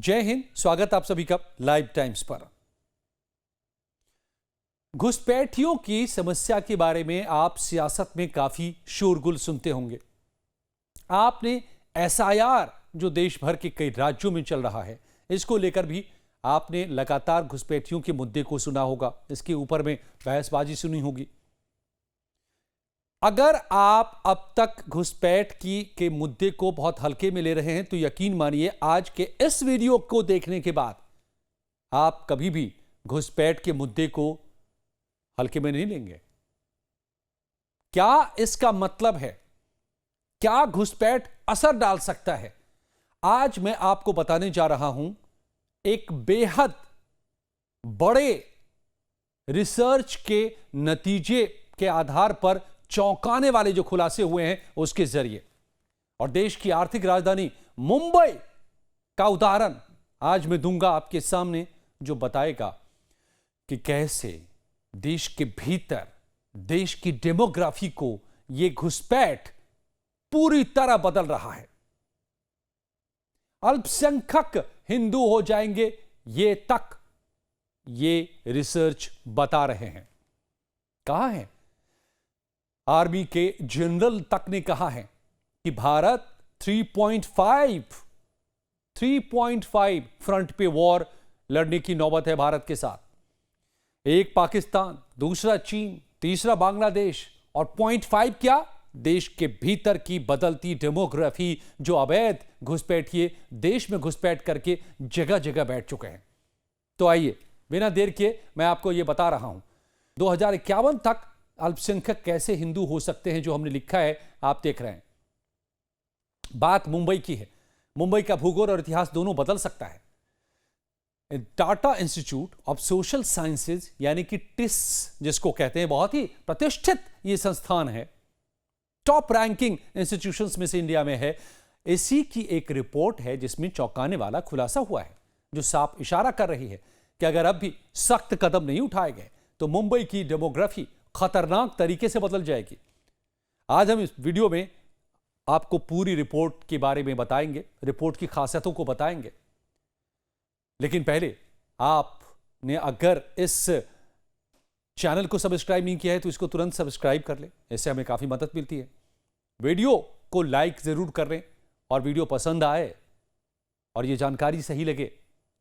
जय हिंद। स्वागत आप सभी का लाइव टाइम्स पर। घुसपैठियों की समस्या के बारे में आप सियासत में काफी शोरगुल सुनते होंगे। आपने एसआईआर जो देश भर के कई राज्यों में चल रहा है, इसको लेकर भी आपने लगातार घुसपैठियों के मुद्दे को सुना होगा, इसके ऊपर में बहसबाजी सुनी होगी। अगर आप अब तक घुसपैठ के मुद्दे को बहुत हल्के में ले रहे हैं तो यकीन मानिए आज के इस वीडियो को देखने के बाद आप कभी भी घुसपैठ के मुद्दे को हल्के में नहीं लेंगे। क्या इसका मतलब है? क्या घुसपैठ असर डाल सकता है? आज मैं आपको बताने जा रहा हूं एक बेहद बड़े रिसर्च के नतीजे के आधार पर चौंकाने वाले जो खुलासे हुए हैं उसके जरिए, और देश की आर्थिक राजधानी मुंबई का उदाहरण आज मैं दूंगा आपके सामने, जो बताएगा कि कैसे देश के भीतर देश की डेमोग्राफी को यह घुसपैठ पूरी तरह बदल रहा है। अल्पसंख्यक हिंदू हो जाएंगे ये तक ये रिसर्च बता रहे हैं। कहा है, आर्मी के जनरल तक ने कहा है कि भारत 3.5 फ्रंट पे वॉर लड़ने की नौबत है भारत के साथ। एक पाकिस्तान, दूसरा चीन, तीसरा बांग्लादेश, और 0.5 क्या, देश के भीतर की बदलती डेमोग्राफी जो अवैध घुसपैठिए देश में घुसपैठ करके जगह जगह बैठ चुके हैं। तो आइए बिना देर के मैं आपको यह बता रहा हूं 2051 तक अल्पसंख्यक कैसे हिंदू हो सकते हैं, जो हमने लिखा है आप देख रहे हैं। बात मुंबई की है। मुंबई का भूगोल और इतिहास दोनों बदल सकता है। Tata institute of social sciences यानी कि टिस जिसको कहते हैं, बहुत ही प्रतिष्ठित यह संस्थान है, टॉप रैंकिंग इंस्टीट्यूशंस में से इंडिया में है। इसी की एक रिपोर्ट है जिसमें चौंकाने वाला खुलासा हुआ है, जो साफ इशारा कर रही है कि अगर अब भी सख्त कदम नहीं उठाए गए तो मुंबई की डेमोग्राफी खतरनाक तरीके से बदल जाएगी। आज हम इस वीडियो में आपको पूरी रिपोर्ट के बारे में बताएंगे, रिपोर्ट की खासियतों को बताएंगे। लेकिन पहले आपने अगर इस चैनल को सब्सक्राइब नहीं किया है तो इसको तुरंत सब्सक्राइब कर लें, इससे हमें काफी मदद मिलती है। वीडियो को लाइक जरूर कर लें, और वीडियो पसंद आए और ये जानकारी सही लगे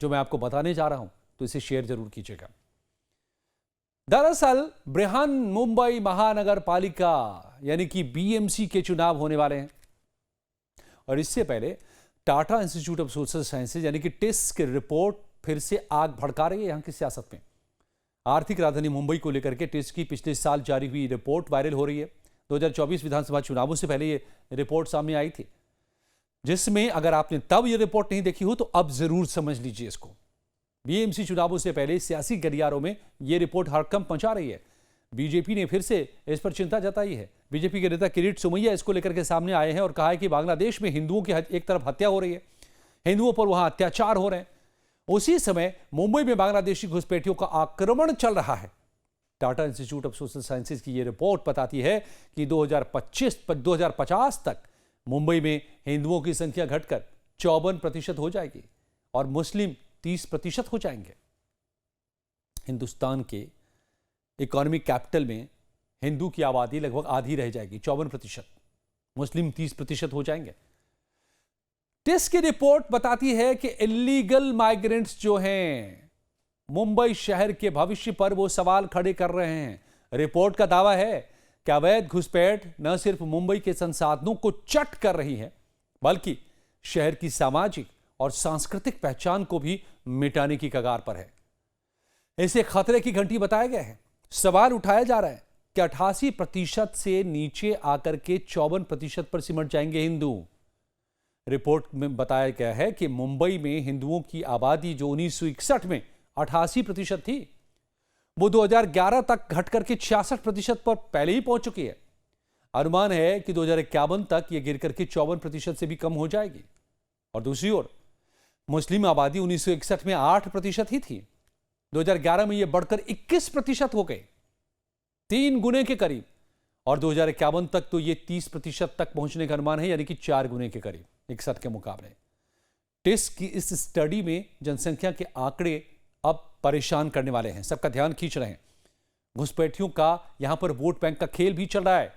जो मैं आपको बताने जा रहा हूं तो इसे शेयर जरूर कीजिएगा। दरअसल बृहन मुंबई महानगर पालिका यानी कि बीएमसी के चुनाव होने वाले हैं, और इससे पहले Tata institute of social sciences यानी कि टिस की रिपोर्ट फिर से आग भड़का रही है यहां की सियासत में। आर्थिक राजधानी मुंबई को लेकर के टिस की पिछले साल जारी हुई रिपोर्ट वायरल हो रही है। 2024 विधानसभा चुनावों से पहले ये रिपोर्ट सामने आई थी, जिसमें अगर आपने तब ये रिपोर्ट नहीं देखी हो तो अब जरूर समझ लीजिए इसको। बीएमसी चुनावों से पहले सियासी गलियारों में यह रिपोर्ट हड़कंप मचा रही है। बीजेपी ने फिर से इस पर चिंता जताई है। बीजेपी के नेता किरीट सोमैया इसको लेकर के सामने आए हैं और कहा है कि बांग्लादेश में हिंदुओं की एक तरफ हत्या हो रही है, हिंदुओं पर वहां अत्याचार हो रहे हैं, उसी समय मुंबई में बांग्लादेशी घुसपैठियों का आक्रमण चल रहा है। Tata institute of social sciences की यह रिपोर्ट बताती है कि 2050 तक मुंबई में हिंदुओं की संख्या घटकर 54% हो जाएगी और मुस्लिम 30% हो जाएंगे। हिंदुस्तान के इकोनॉमिक कैपिटल में हिंदू की आबादी लगभग आधी रह जाएगी, 54%, मुस्लिम 30% हो जाएंगे। टिस की रिपोर्ट बताती है कि इलीगल माइग्रेंट्स जो हैं मुंबई शहर के भविष्य पर वो सवाल खड़े कर रहे हैं। रिपोर्ट का दावा है कि अवैध घुसपैठ न सिर्फ मुंबई के संसाधनों को चट कर रही है, बल्कि शहर की सामाजिक और सांस्कृतिक पहचान को भी मिटाने की कगार पर है। इसे खतरे की घंटी बताया गया है। सवाल उठाया जा रहा है कि 88% से नीचे आकर के 54% पर सिमट जाएंगे हिंदू। रिपोर्ट में बताया गया है कि मुंबई में हिंदुओं की आबादी जो 1961 में 88% थी, वो 2011 तक घट करके 66% पर पहले ही पहुंच चुकी है। अनुमान है कि 2051 तक यह गिर करके 54% से भी कम हो जाएगी। और दूसरी ओर मुस्लिम आबादी 1961 में 8% ही थी, 2011 में यह बढ़कर 21% हो गई, 3 गुने के करीब। और 2051 तक तो यह 30% तक पहुंचने का अनुमान है, यानी कि 4 गुने के करीब 61 के मुकाबले। टेस्ट की इस स्टडी में जनसंख्या के आंकड़े अब परेशान करने वाले हैं, सबका ध्यान खींच रहे हैं। घुसपैठियों का यहां पर वोट बैंक का खेल भी चल रहा है।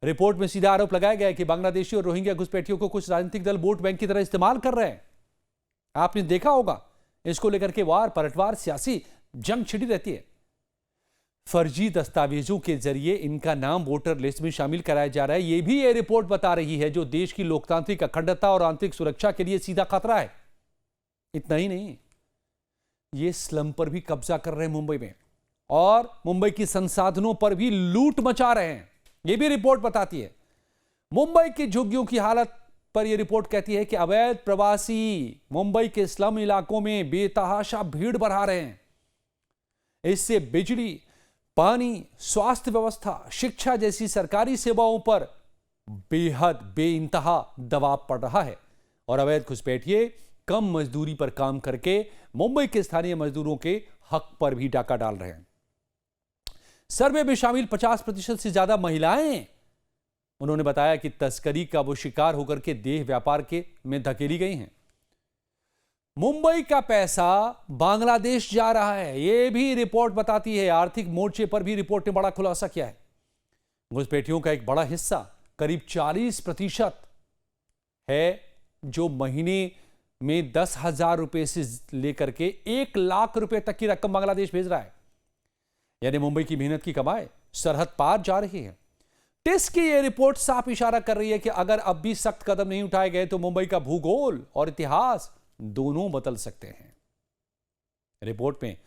रिपोर्ट में सीधा आरोप लगाया गया है कि बांग्लादेशी और रोहिंग्या घुसपैठियों को कुछ राजनीतिक दल वोट बैंक की तरह इस्तेमाल कर रहे हैं। आपने देखा होगा, इसको लेकर के वार पलटवार सियासी जंग छिड़ी रहती है। फर्जी दस्तावेजों के जरिए इनका नाम वोटर लिस्ट में शामिल कराया जा रहा है, यह भी ये रिपोर्ट बता रही है, जो देश की लोकतांत्रिक अखंडता और आंतरिक सुरक्षा के लिए सीधा खतरा है। इतना ही नहीं, ये स्लम पर भी कब्जा कर रहे हैं मुंबई में, और मुंबई की संसाधनों पर भी लूट मचा रहे हैं। यह भी रिपोर्ट बताती है। मुंबई के झुग्गियों की हालत पर यह रिपोर्ट कहती है कि अवैध प्रवासी मुंबई के स्लम इलाकों में बेतहाशा भीड़ बढ़ा रहे हैं। इससे बिजली, पानी, स्वास्थ्य व्यवस्था, शिक्षा जैसी सरकारी सेवाओं पर बेहद बेइंतहा दबाव पड़ रहा है, और अवैध घुसपैठिए कम मजदूरी पर काम करके मुंबई के स्थानीय मजदूरों के हक पर भी डाका डाल रहे हैं। सर्वे में शामिल 50% से ज्यादा महिलाएं, उन्होंने बताया कि तस्करी का वो शिकार होकर के देह व्यापार के में धकेली गई हैं। मुंबई का पैसा बांग्लादेश जा रहा है, यह भी रिपोर्ट बताती है। आर्थिक मोर्चे पर भी रिपोर्ट ने बड़ा खुलासा किया है। घुसपैठियों का एक बड़ा हिस्सा, करीब 40% है, जो महीने में 10,000 रुपए से लेकर के 1 लाख रुपए तक की रकम बांग्लादेश भेज रहा है। यानी मुंबई की मेहनत की कमाई सरहद पार जा रही है। टेस्ट की यह रिपोर्ट साफ इशारा कर रही है कि अगर अब भी सख्त कदम नहीं उठाए गए तो मुंबई का भूगोल और इतिहास दोनों बदल सकते हैं। रिपोर्ट में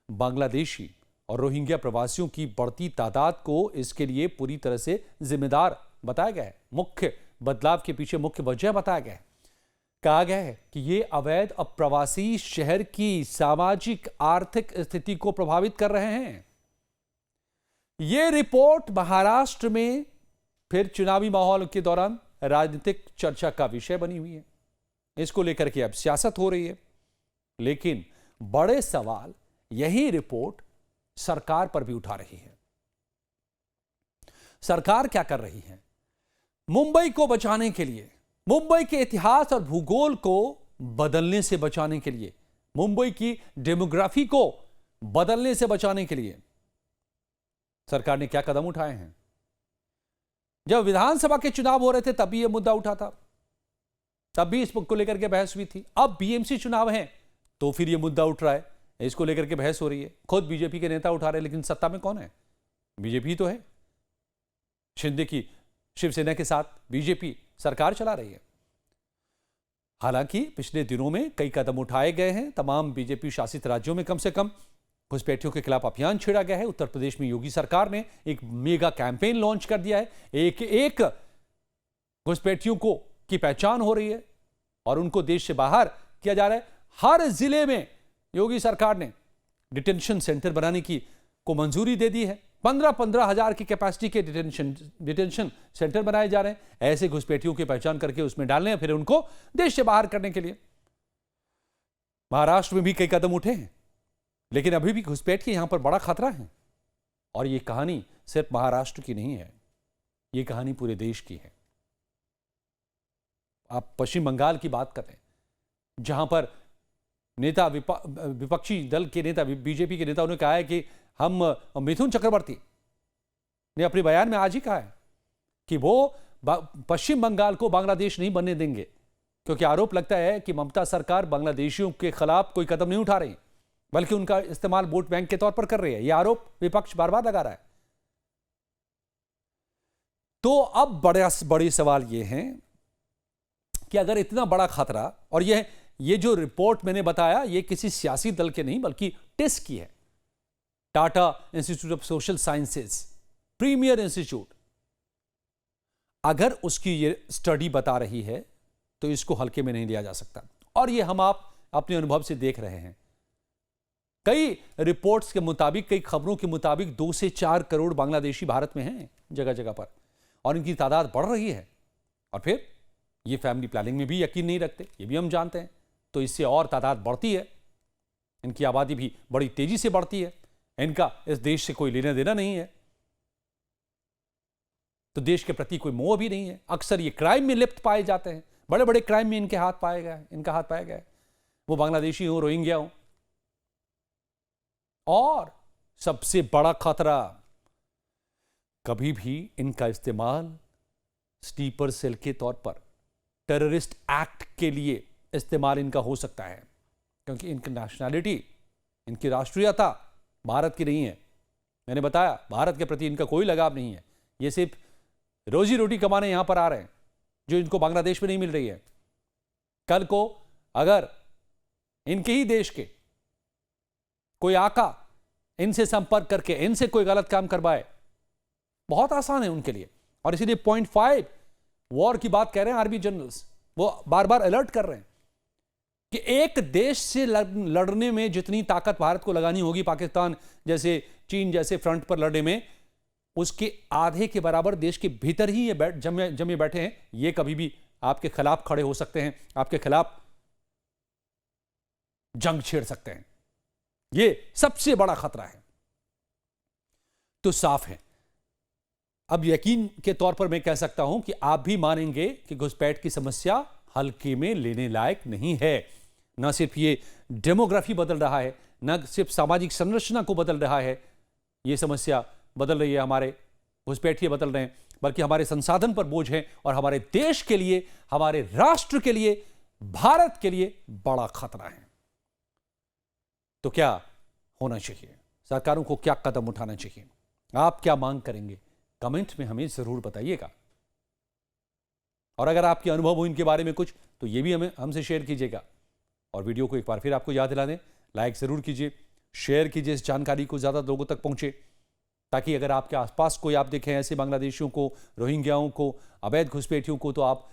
बांग्लादेशी और रोहिंग्या प्रवासियों की बढ़ती तादाद को इसके लिए पूरी तरह से जिम्मेदार बताया गया है। मुख्य बदलाव के पीछे मुख्य वजह बताया गया है। कहा गया है कि ये अवैध अप्रवासी शहर की सामाजिक आर्थिक स्थिति को प्रभावित कर रहे हैं। यह रिपोर्ट महाराष्ट्र में फिर चुनावी माहौल के दौरान राजनीतिक चर्चा का विषय बनी हुई है। इसको लेकर के अब सियासत हो रही है, लेकिन बड़े सवाल यही रिपोर्ट सरकार पर भी उठा रही है। सरकार क्या कर रही है? मुंबई को बचाने के लिए, मुंबई के इतिहास और भूगोल को बदलने से बचाने के लिए, मुंबई की डेमोग्राफी को बदलने से बचाने के लिए सरकार ने क्या कदम उठाए हैं? जब विधानसभा के चुनाव हो रहे थे तब भी यह मुद्दा उठा था, तब भी इस को लेकर के बहस हुई थी। अब बीएमसी चुनाव हैं तो फिर यह मुद्दा उठ रहा है, इसको लेकर के बहस हो रही है। खुद बीजेपी के नेता उठा रहे हैं, लेकिन सत्ता में कौन है? बीजेपी तो है। शिंदे की शिवसेना के साथ बीजेपी सरकार चला रही है। हालांकि पिछले दिनों में कई कदम उठाए गए हैं। तमाम बीजेपी शासित राज्यों में कम से कम घुसपैठियों के खिलाफ अभियान छेड़ा गया है। उत्तर प्रदेश में योगी सरकार ने एक मेगा कैंपेन लॉन्च कर दिया है। एक घुसपैठियों को की पहचान हो रही है और उनको देश से बाहर किया जा रहा है। हर जिले में योगी सरकार ने डिटेंशन सेंटर बनाने की को मंजूरी दे दी है। 15-15 हजार की कैपेसिटी के डिटेंशन सेंटर बनाए जा रहे हैं। ऐसे घुसपैठियों की पहचान करके उसमें डालने, फिर उनको देश से बाहर करने के लिए। महाराष्ट्र में भी कई कदम उठे हैं, लेकिन अभी भी घुसपैठ यहां पर बड़ा खतरा है। और यह कहानी सिर्फ महाराष्ट्र की नहीं है, यह कहानी पूरे देश की है। आप पश्चिम बंगाल की बात करें, जहां पर नेता विपक्षी दल के नेता, बीजेपी के नेताओं ने कहा है कि हम, मिथुन चक्रवर्ती ने अपने बयान में आज ही कहा है कि वो पश्चिम बंगाल को बांग्लादेश नहीं बनने देंगे, क्योंकि आरोप लगता है कि ममता सरकार बांग्लादेशियों के खिलाफ कोई कदम नहीं उठा रही, बल्कि उनका इस्तेमाल वोट बैंक के तौर पर कर रही है। यह आरोप विपक्ष बार बार लगा रहा है। तो अब बड़े सवाल यह हैं कि अगर इतना बड़ा खतरा, और ये जो रिपोर्ट मैंने बताया, ये किसी सियासी दल के नहीं बल्कि टेस्ट की है, Tata institute of social sciences, premier institute. अगर उसकी ये स्टडी बता रही है तो इसको हल्के में नहीं लिया जा सकता। और ये हम आप अपने अनुभव से देख रहे हैं। कई रिपोर्ट्स के मुताबिक, कई खबरों के मुताबिक 2 से 4 करोड़ बांग्लादेशी भारत में हैं जगह जगह पर, और इनकी तादाद बढ़ रही है। और फिर ये फैमिली प्लानिंग में भी यकीन नहीं रखते, ये भी हम जानते हैं। तो इससे और तादाद बढ़ती है, इनकी आबादी भी बड़ी तेजी से बढ़ती है। इनका इस देश से कोई लेना देना नहीं है, तो देश के प्रति कोई मोह भी नहीं है। अक्सर ये क्राइम में लिप्त पाए जाते हैं। बड़े बड़े क्राइम में इनका हाथ पाया गया है। वो बांग्लादेशी हो, रोहिंग्या हो। और सबसे बड़ा खतरा, कभी भी इनका इस्तेमाल स्लीपर सेल के तौर पर टेररिस्ट एक्ट के लिए इस्तेमाल इनका हो सकता है, क्योंकि इनकी नेशनैलिटी, इनकी राष्ट्रीयता भारत की नहीं है। मैंने बताया, भारत के प्रति इनका कोई लगाव नहीं है। ये सिर्फ रोजी रोटी कमाने यहां पर आ रहे हैं, जो इनको बांग्लादेश में नहीं मिल रही है। कल को अगर इनके ही देश के कोई आका इनसे संपर्क करके इनसे कोई गलत काम करवाए, बहुत आसान है उनके लिए। और इसीलिए 0.5 वॉर की बात कह रहे हैं आर्मी जनरल्स। वो बार बार अलर्ट कर रहे हैं कि एक देश से लड़ने में जितनी ताकत भारत को लगानी होगी, पाकिस्तान जैसे, चीन जैसे फ्रंट पर लड़ने में, उसके आधे के बराबर देश के भीतर ही ये जमे बैठे हैं। ये कभी भी आपके खिलाफ खड़े हो सकते हैं, आपके खिलाफ जंग छेड़ सकते हैं। ये सबसे बड़ा खतरा है। तो साफ है, अब यकीन के तौर पर मैं कह सकता हूं कि आप भी मानेंगे कि घुसपैठ की समस्या हल्के में लेने लायक नहीं है। न सिर्फ ये डेमोग्राफी बदल रहा है, न सिर्फ सामाजिक संरचना को बदल रहा है, ये समस्या बदल रही है, हमारे घुसपैठिए बदल रहे हैं, बल्कि हमारे संसाधन पर बोझ है और हमारे देश के लिए, हमारे राष्ट्र के लिए, भारत के लिए बड़ा खतरा है। तो क्या होना चाहिए? सरकारों को क्या कदम उठाना चाहिए? आप क्या मांग करेंगे? कमेंट में हमें जरूर बताइएगा। और अगर आपके अनुभव हो इनके बारे में कुछ, तो ये भी हमसे शेयर कीजिएगा। और वीडियो को एक बार फिर आपको याद दिला दें, लाइक जरूर कीजिए, शेयर कीजिए, इस जानकारी को ज़्यादा लोगों तक पहुंचे, ताकि अगर आपके आसपास कोई आप देखें ऐसे बांग्लादेशियों को, रोहिंग्याओं को, अवैध घुसपैठियों को, तो आप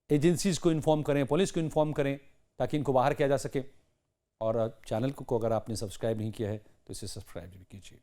एजेंसीज को इन्फॉर्म करें, पुलिस को इन्फॉर्म करें, ताकि इनको बाहर किया जा सके। और चैनल को अगर आपने सब्सक्राइब नहीं किया है तो इसे सब्सक्राइब भी कीजिए।